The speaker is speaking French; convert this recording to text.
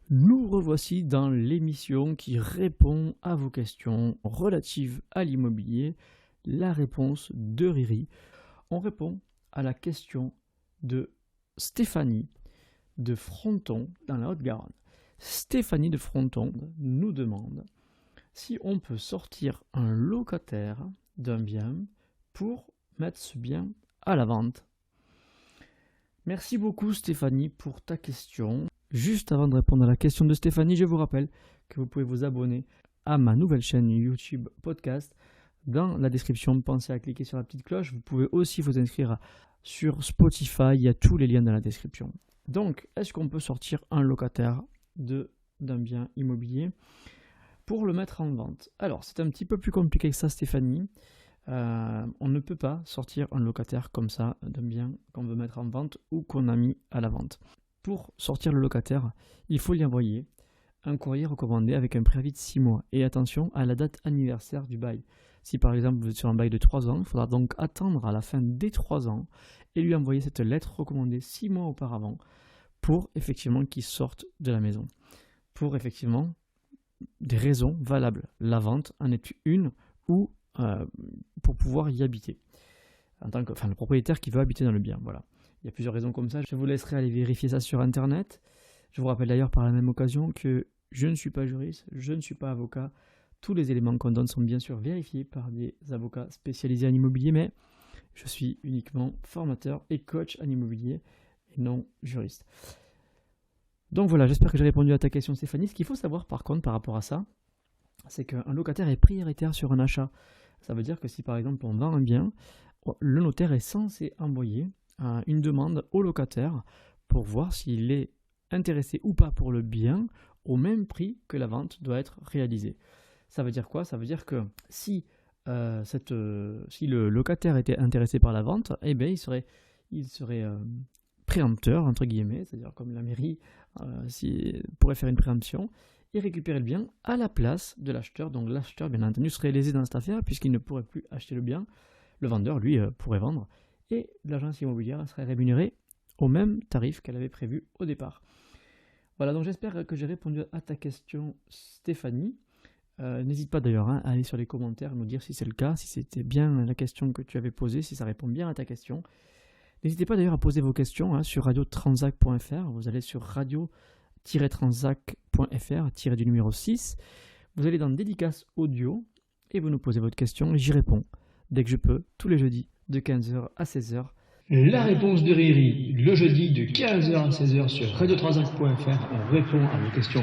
Nous revoici dans l'émission qui répond à vos questions relatives à l'immobilier, la réponse de Riri. On répond à la question de Stéphanie de Fronton dans la Haute-Garonne. Stéphanie de Fronton nous demande si on peut sortir un locataire d'un bien pour mettre ce bien à la vente. Merci beaucoup Stéphanie pour ta question. Juste avant de répondre à la question de Stéphanie, je vous rappelle que vous pouvez vous abonner à ma nouvelle chaîne YouTube Podcast. Dans la description, pensez à cliquer sur la petite cloche. Vous pouvez aussi vous inscrire sur Spotify. Il y a tous les liens dans la description. Donc, est-ce qu'on peut sortir un locataire d'un bien immobilier pour le mettre en vente? Alors, c'est un petit peu plus compliqué que ça, Stéphanie. On ne peut pas sortir un locataire comme ça d'un bien qu'on veut mettre en vente ou qu'on a mis à la vente. Pour sortir le locataire, il faut lui envoyer un courrier recommandé avec un préavis de 6 mois. Et attention à la date anniversaire du bail. Si par exemple vous êtes sur un bail de 3 ans, il faudra donc attendre à la fin des 3 ans et lui envoyer cette lettre recommandée 6 mois auparavant pour effectivement qu'il sorte de la maison. Pour effectivement des raisons valables. La vente en est une ou pour pouvoir y habiter. Le propriétaire qui veut habiter dans le bien, voilà. Il y a plusieurs raisons comme ça. Je vous laisserai aller vérifier ça sur Internet. Je vous rappelle d'ailleurs par la même occasion que je ne suis pas juriste, je ne suis pas avocat. Tous les éléments qu'on donne sont bien sûr vérifiés par des avocats spécialisés en immobilier, mais je suis uniquement formateur et coach en immobilier et non juriste. Donc voilà, j'espère que j'ai répondu à ta question Stéphanie. Ce qu'il faut savoir par contre par rapport à ça, c'est qu'un locataire est prioritaire sur un achat. Ça veut dire que si par exemple on vend un bien, le notaire est censé envoyer une demande au locataire pour voir s'il est intéressé ou pas pour le bien au même prix que la vente doit être réalisée. Ça veut dire quoi? Ça veut dire que si le locataire était intéressé par la vente, eh bien, il serait préempteur, entre guillemets, c'est-à-dire comme la mairie pourrait faire une préemption et récupérer le bien à la place de l'acheteur. Donc l'acheteur, bien entendu, serait lésé dans cette affaire puisqu'il ne pourrait plus acheter le bien. Le vendeur, lui, pourrait vendre et l'agence immobilière serait rémunérée au même tarif qu'elle avait prévu au départ. Voilà, donc j'espère que j'ai répondu à ta question, Stéphanie. N'hésite pas d'ailleurs à aller sur les commentaires et nous dire si c'est le cas, si c'était bien la question que tu avais posée, si ça répond bien à ta question. N'hésitez pas d'ailleurs à poser vos questions sur radiotransac.fr. Vous allez sur radio-transac.fr, du numéro 6. Vous allez dans dédicace audio et vous nous posez votre question et j'y réponds dès que je peux, tous les jeudis de 15h à 16h. La réponse de Riri, le jeudi de 15h à 16h sur radiotransac.fr, on répond à vos questions.